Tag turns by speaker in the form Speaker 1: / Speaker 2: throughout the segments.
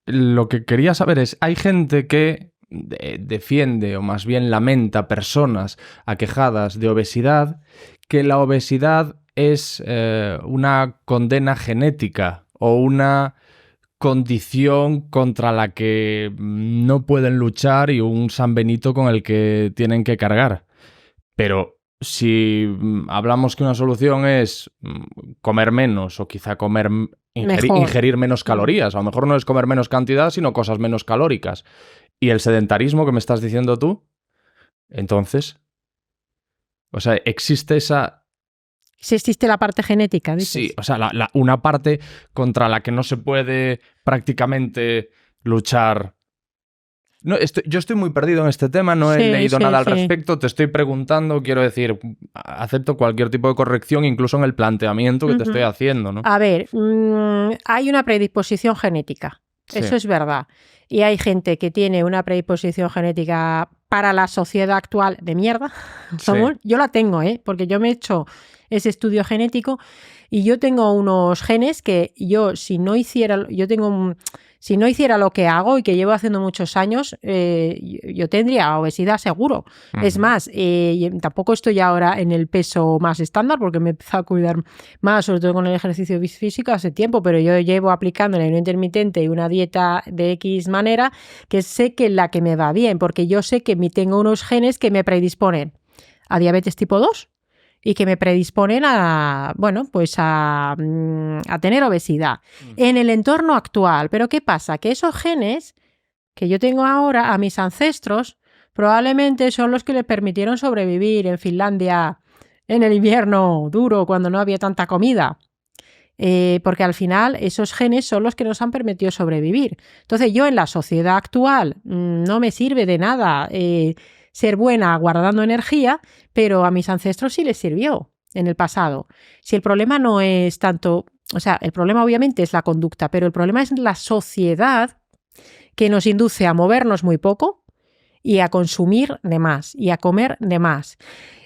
Speaker 1: lo que quería saber es, hay gente que defiende o más bien lamenta personas aquejadas de obesidad, que la obesidad es una condena genética o una condición contra la que no pueden luchar y un San Benito con el que tienen que cargar. Pero si hablamos que una solución es comer menos o quizá ingerir menos calorías, a lo mejor no es comer menos cantidad, sino cosas menos calóricas. ¿Y el sedentarismo que me estás diciendo tú? Entonces, o sea, existe esa...
Speaker 2: Si existe la parte genética, dices.
Speaker 1: Sí, o sea, una parte contra la que no se puede prácticamente luchar. No, yo estoy muy perdido en este tema, no he leído nada al respecto, te estoy preguntando, quiero decir, acepto cualquier tipo de corrección, incluso en el planteamiento que te estoy haciendo, ¿no?
Speaker 2: A ver, hay una predisposición genética, eso es verdad. Y hay gente que tiene una predisposición genética para la sociedad actual de mierda. Yo la tengo, porque yo me he hecho ese estudio genético y yo tengo unos genes que si no hiciera lo que hago y que llevo haciendo muchos años, yo tendría obesidad seguro. Es más, tampoco estoy ahora en el peso más estándar porque me he empezado a cuidar más, sobre todo con el ejercicio físico hace tiempo, pero yo llevo aplicando el ayuno intermitente y una dieta de X manera que sé que es la que me va bien, porque yo sé que tengo unos genes que me predisponen a diabetes tipo 2 y que me predisponen a tener obesidad en el entorno actual. Pero ¿qué pasa? Que esos genes que yo tengo ahora a mis ancestros probablemente son los que les permitieron sobrevivir en Finlandia en el invierno duro cuando no había tanta comida. Porque al final esos genes son los que nos han permitido sobrevivir. Entonces yo en la sociedad actual no me sirve de nada ser buena guardando energía, pero a mis ancestros sí les sirvió en el pasado. Si el problema no es tanto, o sea, el problema obviamente es la conducta, pero el problema es la sociedad que nos induce a movernos muy poco y a consumir de más y a comer de más.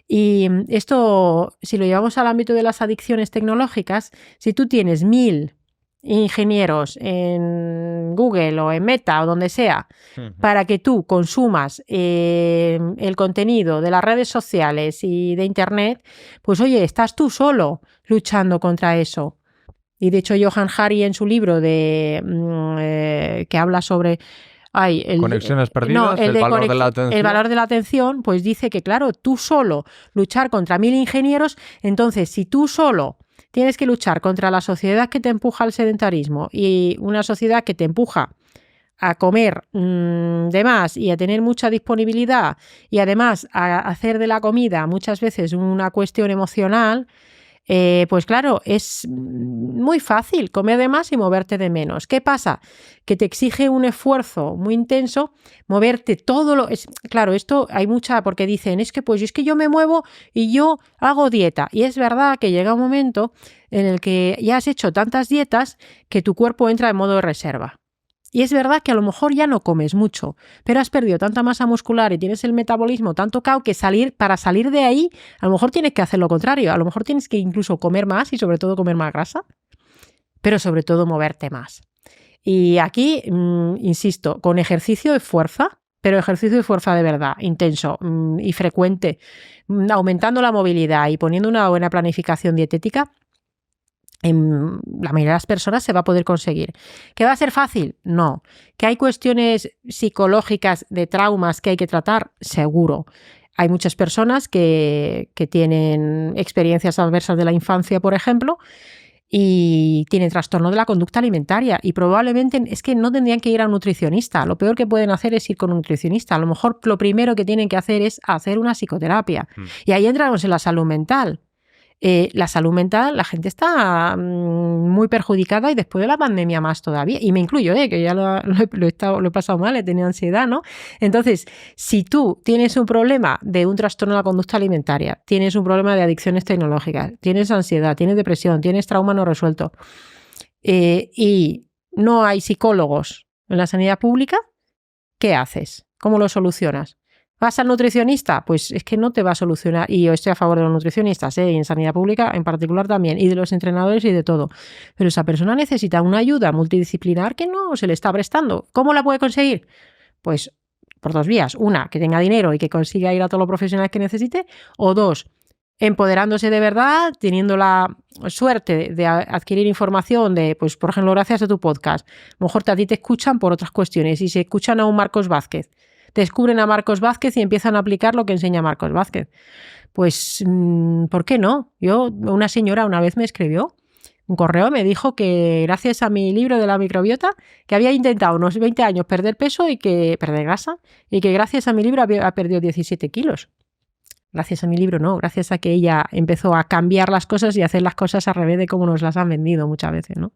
Speaker 2: Y esto, si lo llevamos al ámbito de las adicciones tecnológicas, si tú tienes 1000 ingenieros en Google o en Meta o donde sea para que tú consumas el contenido de las redes sociales y de Internet, pues oye, estás tú solo luchando contra eso. Y de hecho Johann Hari en su libro que habla sobre
Speaker 1: conexiones perdidas, el valor de la atención.
Speaker 2: El valor de la atención, pues dice que claro, tú solo luchar contra 1000 ingenieros, entonces si tú solo tienes que luchar contra la sociedad que te empuja al sedentarismo y una sociedad que te empuja a comer de más y a tener mucha disponibilidad y además a hacer de la comida muchas veces una cuestión emocional, pues claro, es muy fácil comer de más y moverte de menos. ¿Qué pasa? Que te exige un esfuerzo muy intenso moverte claro, esto hay mucha, porque dicen, es que yo me muevo y yo hago dieta. Y es verdad que llega un momento en el que ya has hecho tantas dietas que tu cuerpo entra en modo de reserva. Y es verdad que a lo mejor ya no comes mucho, pero has perdido tanta masa muscular y tienes el metabolismo tan tocado que para salir de ahí, a lo mejor tienes que hacer lo contrario. A lo mejor tienes que incluso comer más y sobre todo comer más grasa, pero sobre todo moverte más. Y aquí, insisto, con ejercicio de fuerza, pero ejercicio de fuerza de verdad, intenso y frecuente, aumentando la movilidad y poniendo una buena planificación dietética, en la mayoría de las personas se va a poder conseguir. ¿Que va a ser fácil? No. ¿Que hay cuestiones psicológicas de traumas que hay que tratar? Seguro. Hay muchas personas que tienen experiencias adversas de la infancia, por ejemplo, y tienen trastorno de la conducta alimentaria y probablemente es que no tendrían que ir a un nutricionista. Lo peor que pueden hacer es ir con un nutricionista. A lo mejor lo primero que tienen que hacer es hacer una psicoterapia. Y ahí entramos en la salud mental. La salud mental, la gente está muy perjudicada y después de la pandemia más todavía. Y me incluyo, que ya lo he pasado mal, he tenido ansiedad, ¿no? Entonces, si tú tienes un problema de un trastorno de la conducta alimentaria, tienes un problema de adicciones tecnológicas, tienes ansiedad, tienes depresión, tienes trauma no resuelto y no hay psicólogos en la sanidad pública, ¿qué haces? ¿Cómo lo solucionas? ¿Vas al nutricionista? Pues es que no te va a solucionar. Y yo estoy a favor de los nutricionistas, y en sanidad pública en particular también, y de los entrenadores y de todo. Pero esa persona necesita una ayuda multidisciplinar que no se le está prestando. ¿Cómo la puede conseguir? Pues por 2 vías. Una, que tenga dinero y que consiga ir a todos los profesionales que necesite. O 2, empoderándose de verdad, teniendo la suerte de adquirir información de, pues por ejemplo, gracias a tu podcast. A lo mejor a ti te escuchan por otras cuestiones y se escuchan a un Marcos Vázquez. Descubren a Marcos Vázquez y empiezan a aplicar lo que enseña Marcos Vázquez. Pues, ¿por qué no? Una señora una vez me escribió un correo, me dijo que gracias a mi libro de la microbiota, que había intentado unos 20 años perder peso y perder grasa, y que gracias a mi libro había perdido 17 kilos. Gracias a mi libro, no, gracias a que ella empezó a cambiar las cosas y hacer las cosas al revés de cómo nos las han vendido muchas veces, ¿no?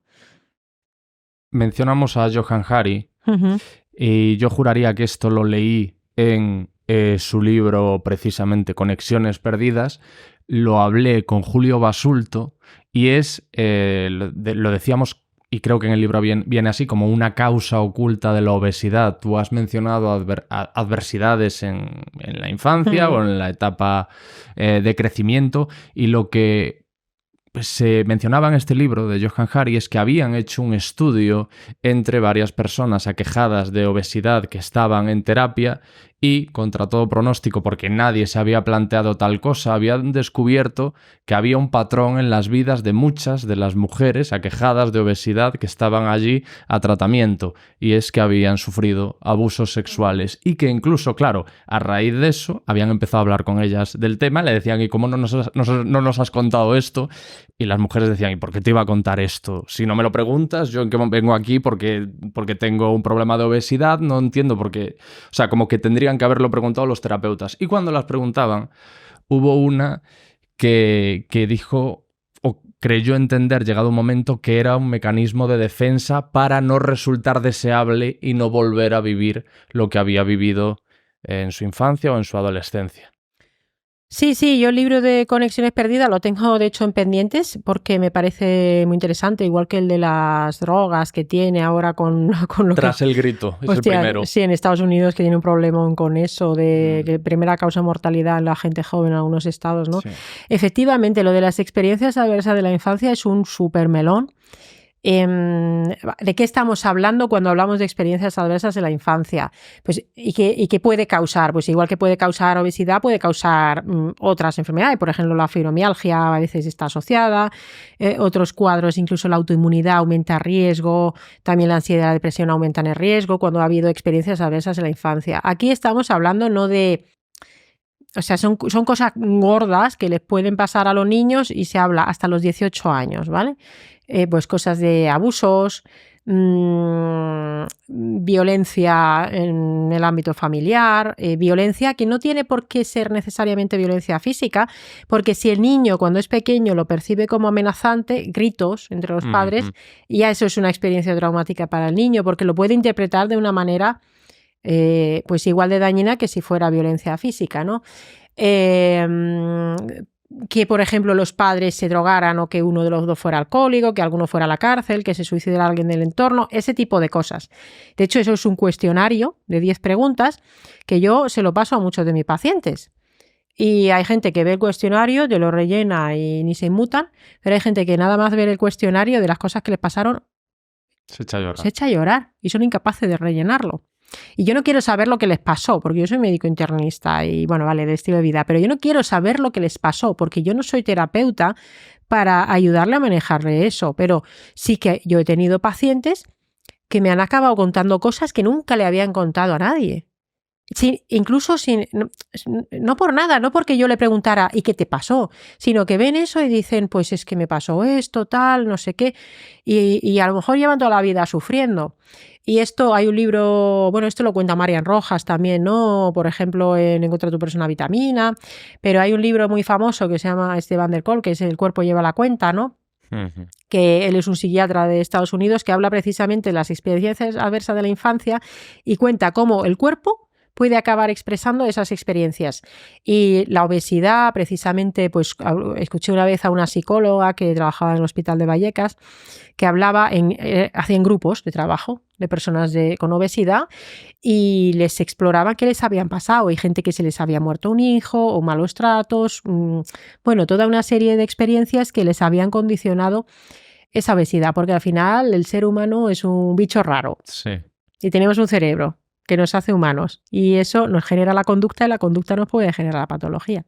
Speaker 1: Mencionamos a Johann Hari.
Speaker 2: Uh-huh.
Speaker 1: Y yo juraría que esto lo leí en su libro precisamente Conexiones Perdidas. Lo hablé con Julio Basulto y lo decíamos, y creo que en el libro viene así, como una causa oculta de la obesidad. Tú has mencionado adversidades en la infancia o en la etapa de crecimiento, y lo que se mencionaba en este libro de Johann Hari es que habían hecho un estudio entre varias personas aquejadas de obesidad que estaban en terapia y, contra todo pronóstico, porque nadie se había planteado tal cosa, habían descubierto que había un patrón en las vidas de muchas de las mujeres aquejadas de obesidad que estaban allí a tratamiento, y es que habían sufrido abusos sexuales y que incluso, claro, a raíz de eso habían empezado a hablar con ellas del tema, le decían: ¿y cómo no nos has contado esto? Y las mujeres decían: ¿y por qué te iba a contar esto? Si no me lo preguntas, yo en qué vengo aquí porque tengo un problema de obesidad, no entiendo por qué. O sea, como que tendrían que haberlo preguntado los terapeutas. Y cuando las preguntaban, hubo una que dijo o creyó entender, llegado un momento, que era un mecanismo de defensa para no resultar deseable y no volver a vivir lo que había vivido en su infancia o en su adolescencia.
Speaker 2: Sí, yo el libro de Conexiones Perdidas lo tengo de hecho en pendientes porque me parece muy interesante, igual que el de las drogas que tiene ahora con lo
Speaker 1: Tras el grito, es el primero.
Speaker 2: Sí, en Estados Unidos, que tiene un problema con eso de que primera causa de mortalidad en la gente joven en algunos estados, ¿no? Sí. Efectivamente, lo de las experiencias adversas de la infancia es un súper melón. ¿De qué estamos hablando cuando hablamos de experiencias adversas en la infancia? Pues, ¿y qué puede causar? Pues igual que puede causar obesidad, puede causar otras enfermedades. Por ejemplo, la fibromialgia a veces está asociada, otros cuadros, incluso la autoinmunidad aumenta el riesgo, también la ansiedad y la depresión aumentan el riesgo cuando ha habido experiencias adversas en la infancia. Aquí estamos hablando no de... O sea, son cosas gordas que les pueden pasar a los niños y se habla hasta los 18 años, ¿vale? Pues cosas de abusos, violencia en el ámbito familiar, violencia que no tiene por qué ser necesariamente violencia física, porque si el niño cuando es pequeño lo percibe como amenazante, gritos entre los padres, ya eso es una experiencia traumática para el niño, porque lo puede interpretar de una manera pues igual de dañina que si fuera violencia física, ¿no? Que, por ejemplo, los padres se drogaran o que uno de los dos fuera alcohólico, que alguno fuera a la cárcel, que se suicidara alguien del entorno, ese tipo de cosas. De hecho, eso es un cuestionario de 10 preguntas que yo se lo paso a muchos de mis pacientes. Y hay gente que ve el cuestionario, te lo rellena y ni se inmutan, pero hay gente que nada más ver el cuestionario de las cosas que les pasaron
Speaker 1: se echa
Speaker 2: a llorar y son incapaces de rellenarlo. Y yo no quiero saber lo que les pasó, porque yo soy médico internista y, bueno, vale, de estilo de vida, pero yo no quiero saber lo que les pasó, porque yo no soy terapeuta para ayudarle a manejarle eso, pero sí que yo he tenido pacientes que me han acabado contando cosas que nunca le habían contado a nadie. Incluso no por nada, no porque yo le preguntara ¿y qué te pasó? Sino que ven eso y dicen, pues es que me pasó esto, tal, no sé qué, y a lo mejor llevan toda la vida sufriendo. Y esto, hay un libro, bueno, esto lo cuenta Marian Rojas también, ¿no? Por ejemplo, en Encuentra tu persona vitamina, pero hay un libro muy famoso que se llama Van der Kolk, que es El cuerpo lleva la cuenta, ¿no? Uh-huh. Que él es un psiquiatra de Estados Unidos que habla precisamente de las experiencias adversas de la infancia y cuenta cómo el cuerpo puede acabar expresando esas experiencias. Y la obesidad, precisamente, pues escuché una vez a una psicóloga que trabajaba en el Hospital de Vallecas, que hablaba hacían grupos de trabajo de personas con obesidad y les exploraban qué les habían pasado. Hay gente que se les había muerto un hijo o malos tratos, bueno, toda una serie de experiencias que les habían condicionado esa obesidad, porque al final el ser humano es un bicho raro.
Speaker 1: Sí.
Speaker 2: Y tenemos un cerebro que nos hace humanos y eso nos genera la conducta y la conducta nos puede generar la patología.